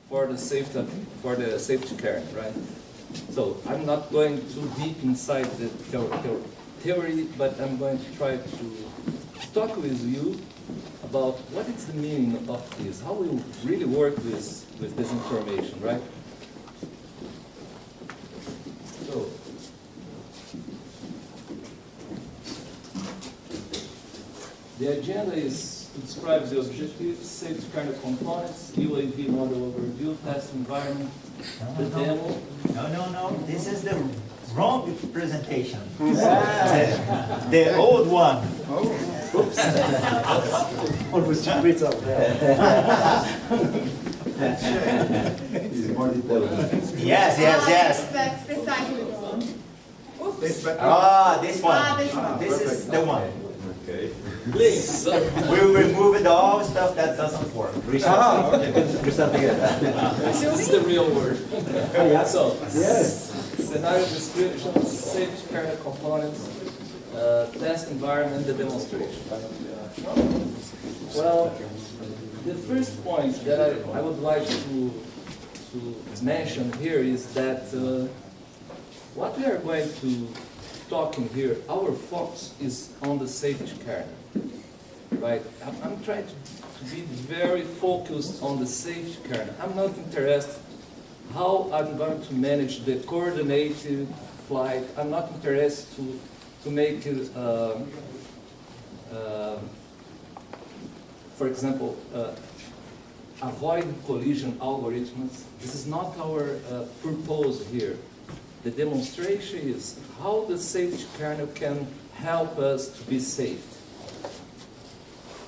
for the safety caring, right? So I'm not going too deep inside the theory, but I'm going to try to talk with you about what is the meaning of this, how we really work with this information, right? So, the agenda is to describe the objectives, safety kernel components, UAV model overview, test environment, the demo. No. This is the wrong presentation. The old one. Oops. Almost reads up. More detailed. Yes. That's precisely the one. Oops. This one. This one. This is the one. Okay. Please. We'll remove all stuff that doesn't work. Okay. Restart again. This is the real word. So, Yes. scenario description, safety kernel components, test environment, the demonstration. Well, the first point that I would like to mention here is that what we are going to talk in here, our focus is on the safety kernel. Right? I'm trying to be very focused on the safety kernel. I'm not interested how I'm going to manage the coordinated flight. I'm not interested to make it, for example, avoid collision algorithms. This is not our purpose here. The demonstration is how the safety kernel can help us to be safe.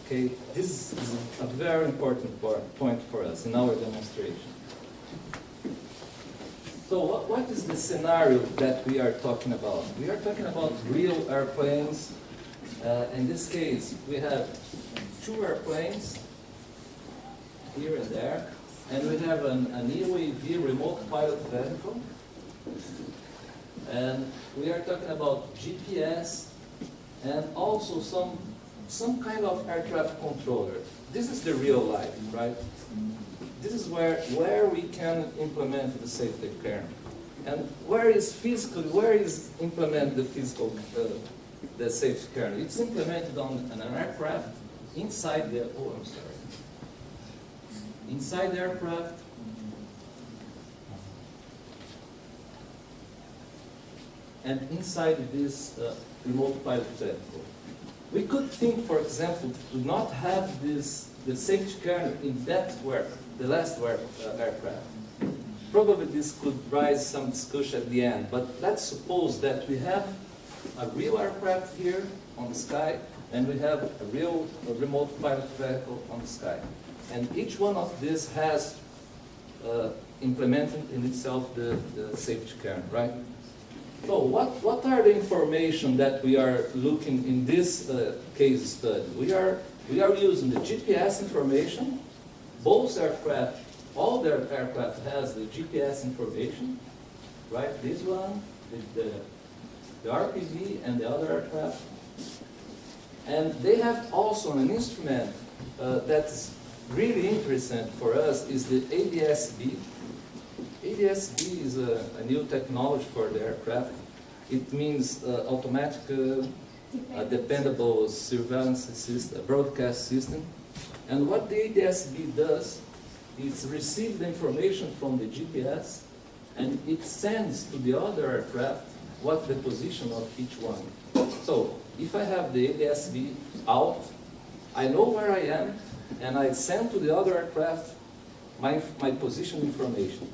Okay, this is a very important point for us in our demonstration. So what is the scenario that we are talking about? We are talking about real airplanes. In this case, we have 2 airplanes here and there, and we have an UAV, remote pilot vehicle. And we are talking about GPS and also some kind of air traffic controller. This is the real life, right? This is where we can implement the safety kernel. And where is implement the physical, the safety kernel? It's implemented on an aircraft inside the, inside the aircraft. And inside this remote pilot vehicle. We could think, for example, to not have the safety kernel in that the last aircraft. Probably this could raise some discussion at the end, but let's suppose that we have a real aircraft here on the sky, and we have a real remote pilot vehicle on the sky. And each one of these has implemented in itself the safety kernel, right? So what are the information that we are looking in this case study? We are using the GPS information. Both aircraft, all their aircraft has the GPS information, right? This one, the RPV and the other aircraft. And they have also an instrument that's really interesting for us is the ADS-B. ADS-B is a new technology for the aircraft. It means automatic, dependable surveillance system, broadcast system. And what the ADS-B does is receive the information from the GPS, and it sends to the other aircraft what the position of each one. So if I have the ADS-B out, I know where I am, and I send to the other aircraft my position information.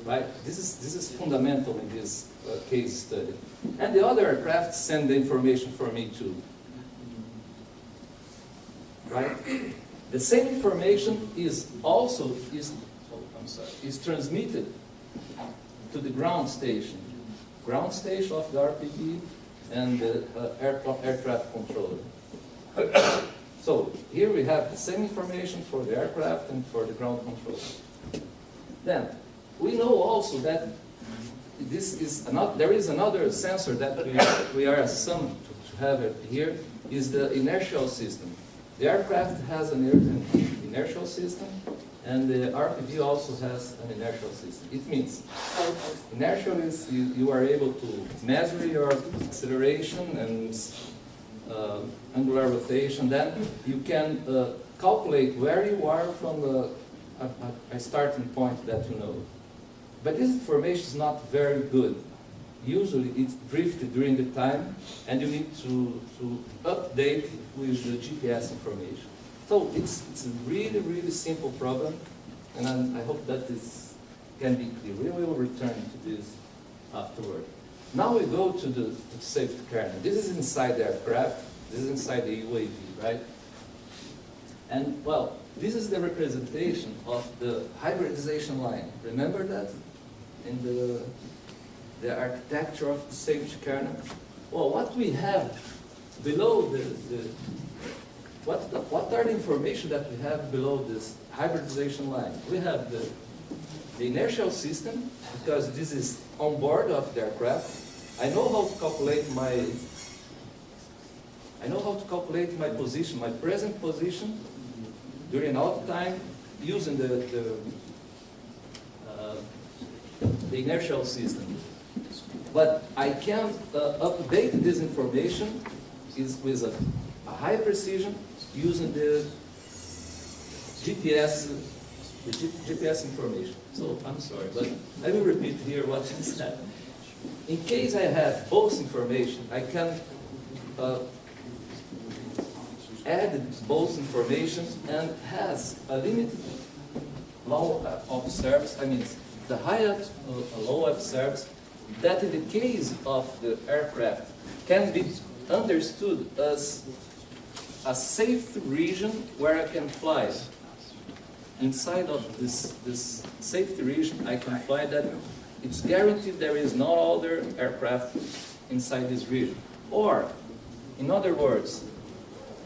Right? This is fundamental in this case study. And the other aircraft send the information for me too. Right? The same information is transmitted to the ground station of the RPV and the air traffic controller. So here we have the same information for the aircraft and for the ground controller. Then we know also that there is another sensor that we are assumed to have it here, is the inertial system. The aircraft has an inertial system, And the RPV also has an inertial system. It means inertial is you are able to measure your acceleration and angular rotation. Then you can calculate where you are from a starting point that you know. But this information is not very good. Usually it's drifted during the time, and you need to update with the GPS information. So it's a really, really simple problem, and I hope that this can be clear. We will return to this afterward. Now we go to the safety kernel. This is inside the aircraft. This is inside the UAV, right? And, well, this is the representation of the hybridization line. Remember that in the architecture of the safety kernel? Well, what we have below what are the information that we have below this hybridization line? We have the inertial system, because this is on board of the aircraft. I know how to calculate my position, my present position during all time using the inertial system. But I can update this information with a high precision using the GPS information. So I'm sorry, but I will repeat here what I said. In case I have both information, I can add both information and has a limited law of service. I mean, the higher law of service that in the case of the aircraft can be understood as a safe region where I can fly. Inside of this safety region, I can fly that. It's guaranteed there is no other aircraft inside this region. Or, in other words,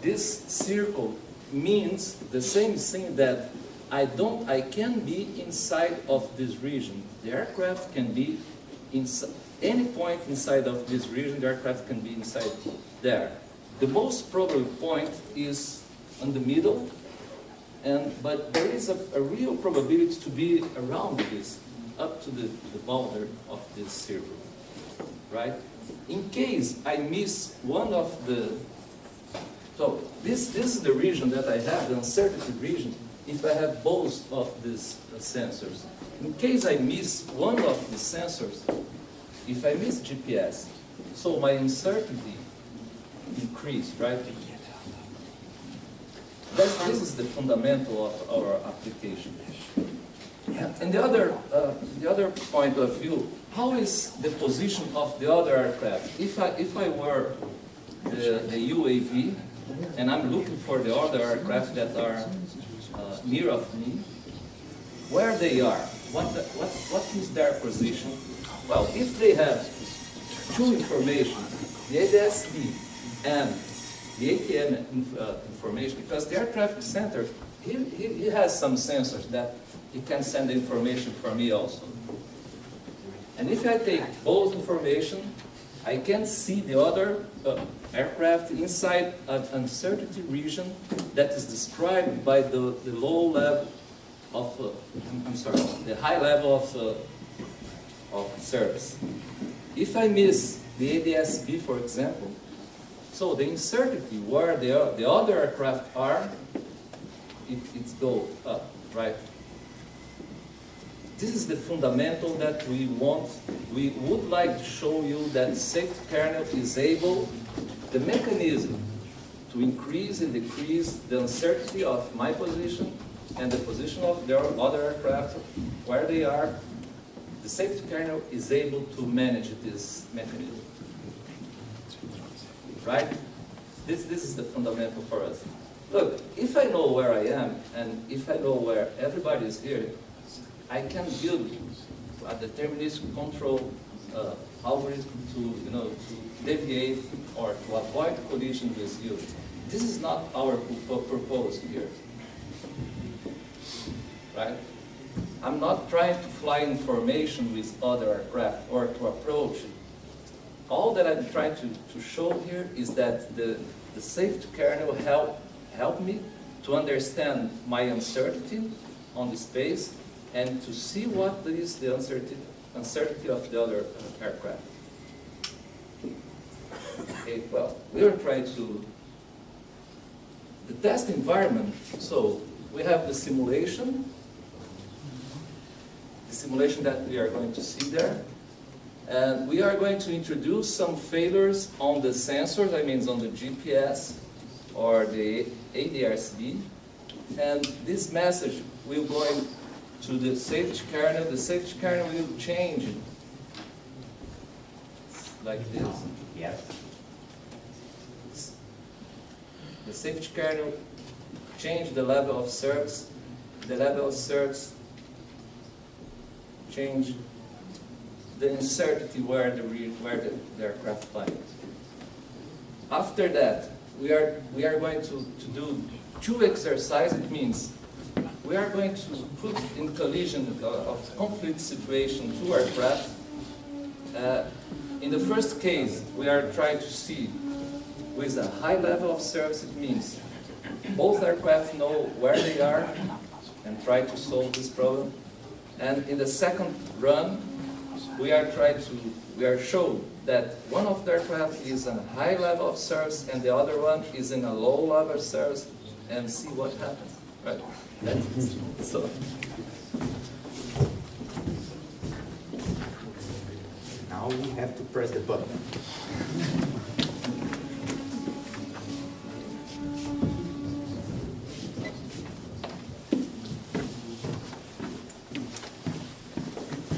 this circle means the same thing that I can be inside of this region. The aircraft can be inside any point inside of this region. The aircraft can be inside there. The most probable point is in the middle, but there is a real probability to be around this, up to the boundary of this circle, right? In case I miss one of the, so this is the region that I have, the uncertainty region, if I have both of these sensors. In case I miss one of the sensors, if I miss GPS, so my uncertainty increase, right? This is the fundamental of our application. And the other point of view, how is the position of the other aircraft? If I were the UAV and I'm looking for the other aircraft that are near of me, where they are, what is their position? Well, if they have two information, the ADS-B and the ATM information, because the air traffic center, he has some sensors that he can send information for me also. And if I take both information, I can see the other aircraft inside an uncertainty region that is described by the low level of, the high level of service. If I miss the ADS-B, for example, so the uncertainty where the other aircraft are, it goes up, right? This is the fundamental that we would like to show you that safety kernel is able, the mechanism to increase and decrease the uncertainty of my position and the position of the other aircraft, where they are. The safety kernel is able to manage this mechanism. Right? This is the fundamental for us. Look, if I know where I am, and if I know where everybody is here, I can build a deterministic control algorithm to deviate or to avoid collision with you. This is not our purpose here. Right? I'm not trying to fly information with other aircraft or to approach it. All that I'm trying to show here is that the safety kernel help me to understand my uncertainty on the space and to see what is the uncertainty of the other aircraft. Okay, well, we are trying to the test environment. So we have the simulation that we are going to see there. And we are going to introduce some failures on the sensors, I mean on the GPS or the ADRCB. And this message will go to the safety kernel. The safety kernel will change like this. Yes. The safety kernel change the level of service. The level of service change the uncertainty where the aircraft flies. After that, we are going to do two exercises. It means we are going to put in collision of conflict situation two aircraft. In the first case, we are trying to see with a high level of service. It means both aircraft know where they are and try to solve this problem. And in the second run, we are showing that one of the aircraft is in a high level of service and the other one is in a low level of service, and see what happens. Right? That's it. So. Now we have to press the button.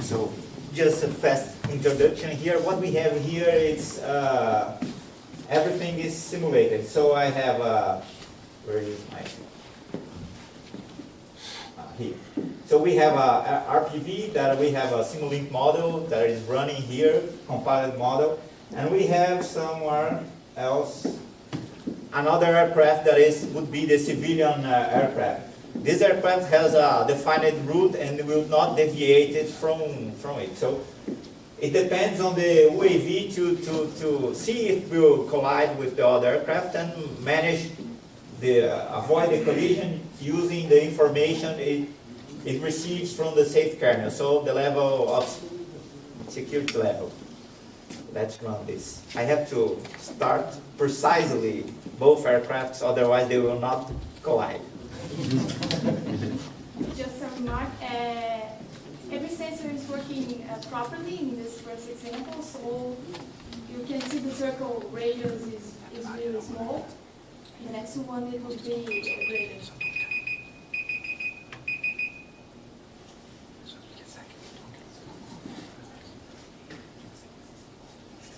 So, just a fast introduction here. What we have here is everything is simulated. So I have where is my here. So we have a RPV that we have a Simulink model that is running here, compiled model, and we have somewhere else another aircraft that would be the civilian aircraft. This aircraft has a defined route and will not deviate it from it. So it depends on the UAV to see if it will collide with the other aircraft and manage avoid the collision using the information it receives from the safety kernel. So the level of security level. Let's run this. I have to start precisely both aircrafts, otherwise they will not collide. Just a remark, every sensor is working properly in this first example, so you can see the circle radius is really small. The next one, it will be greater.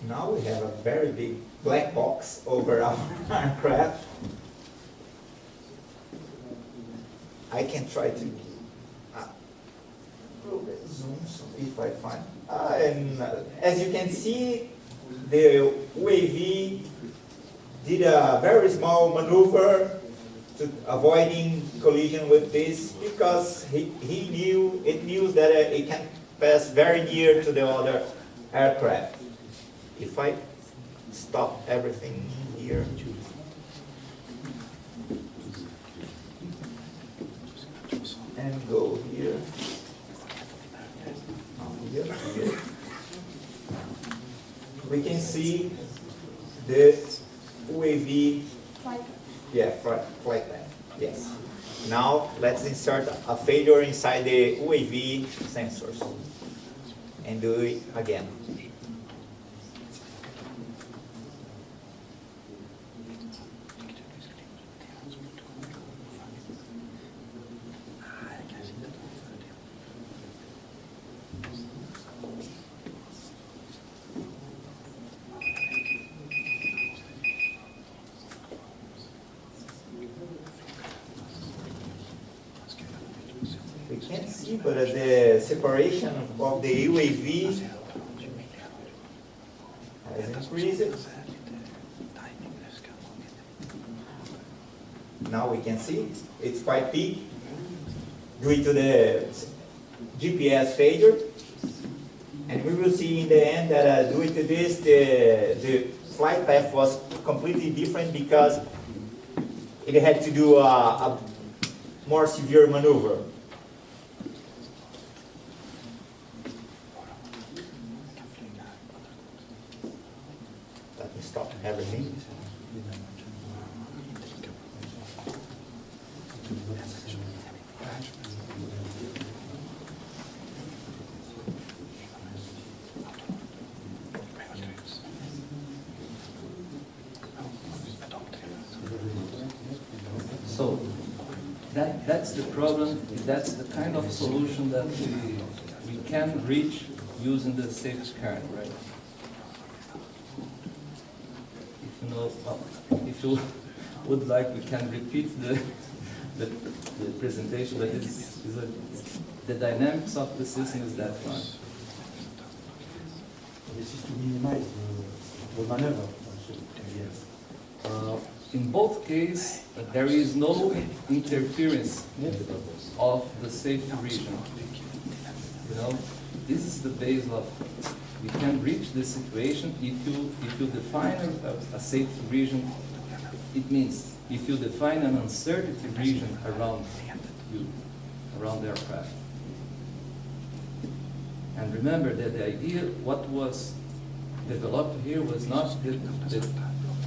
Now we have a very big black box over our aircraft. I can try to zoom if I find. And as you can see, the UAV did a very small maneuver to avoiding collision with this because it knew that it can pass very near to the other aircraft. If I stop everything here. And go here. Here. We can see the UAV. Yeah, flight path. Yes. Now let's insert a failure inside the UAV sensors and do it again. We can't see, but the separation of the UAV has increased. Now we can see it's quite big due to the GPS failure. And we will see in the end that due to this, the flight path was completely different because it had to do a more severe maneuver. everything. So that's the problem, that's the kind of solution that we can reach using the safety current, right? If you know, well, if you would like, we can repeat the presentation, but the dynamics of the system is that one. This is to minimize the maneuver. In both cases, there is no interference of the safety region. You know, this is the base of, we can reach this situation if you define a safety region. It means if you define an uncertainty region around you, around the aircraft. And remember that the idea, what was developed here was not the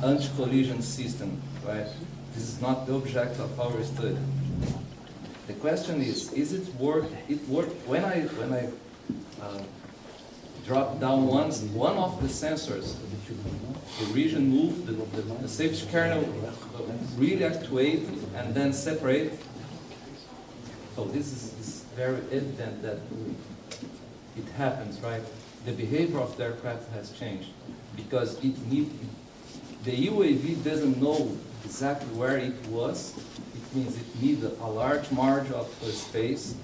anti-collision system, right? This is not the object of our study. The question is it work when I drop down one of the sensors, the region moved, the safety kernel really actuate and then separate. So this is very evident that it happens, right? The behavior of the aircraft has changed because the UAV doesn't know exactly where it was. It means it needs a large margin of space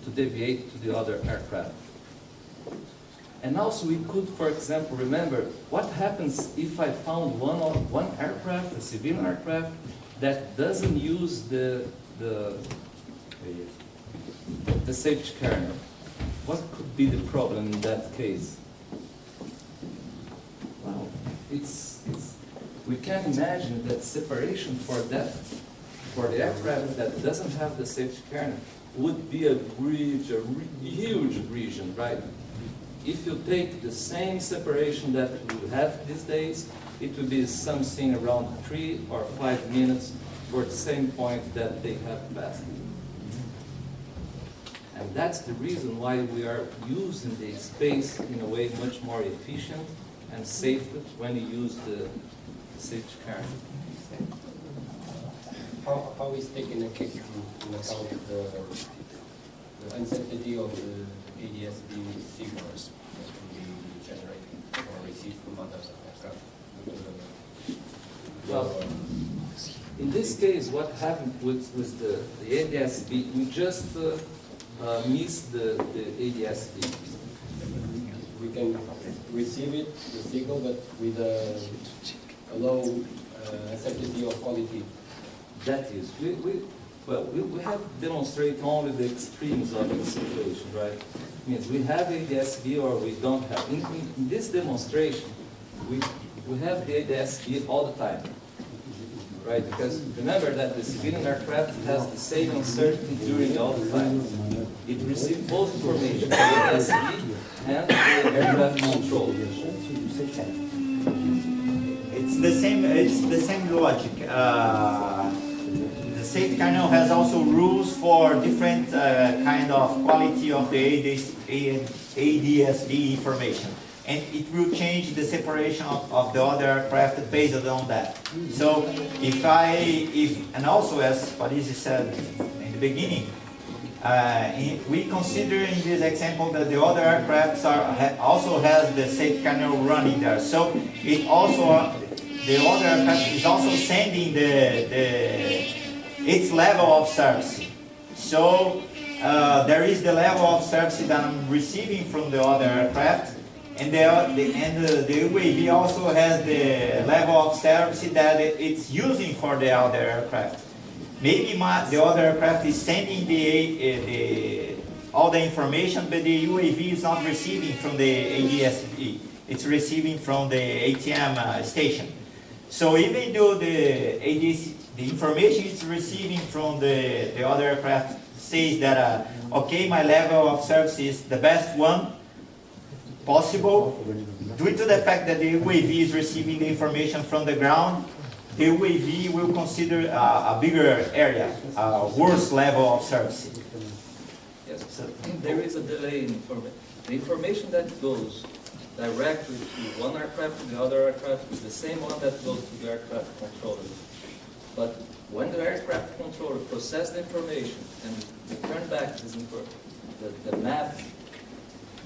to deviate to the other aircraft. And also we could, for example, remember what happens if I found one aircraft, a civilian aircraft, that doesn't use the safety kernel. What could be the problem in that case? Well, we can imagine that separation for the aircraft that doesn't have the safety kernel would be a huge region, right? If you take the same separation that we have these days, it would be something around 3 or 5 minutes for the same point that they have passed. And that's the reason why we are using the space in a way much more efficient and safer when you use the safety kernel. How is taken into account the uncertainty of the ADS-B signals that will be generated or received from other aircraft? Well, in this case, what happened with the ADS-B, we just missed the ADS-B. We can receive it, the signal, but with a low uncertainty of quality. That is, we have demonstrated only the extremes of the situation, right? It means we have ADS-B or we don't have. In this demonstration, we have the ADS-B all the time, right? Because remember that the civilian aircraft has the same uncertainty during all the time. It receives both information, the ADS-B and the aircraft control. It's the same logic. The safety kernel has also rules for different kind of quality of the ADS-B information, and it will change the separation of the other aircraft based on that. So and also as Paris said in the beginning, we consider in this example that the other aircraft also has the safety kernel running there. So it also the other aircraft is also sending its level of service. So there is the level of service that I'm receiving from the other aircraft, and the UAV also has the level of service that it's using for the other aircraft. Maybe the other aircraft is sending all the information, but the UAV is not receiving from the ADS-B. It's receiving from the ATM station. So even though the information it's receiving from the other aircraft says that, okay, my level of service is the best one possible, due to the fact that the UAV is receiving the information from the ground, the UAV will consider a bigger area, a worse level of service. Yes, so there is a delay in information. The information that goes directly to one aircraft to the other aircraft is the same one that goes to the aircraft controller. But when the aircraft controller processes the information and return back this the map,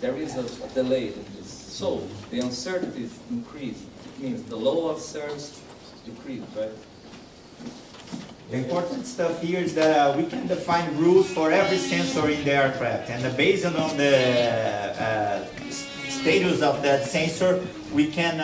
there is a delay in this. So the uncertainty increases. It means the level of service decreases, right? The important stuff here is that we can define rules for every sensor in the aircraft, and based on the status of that sensor, we can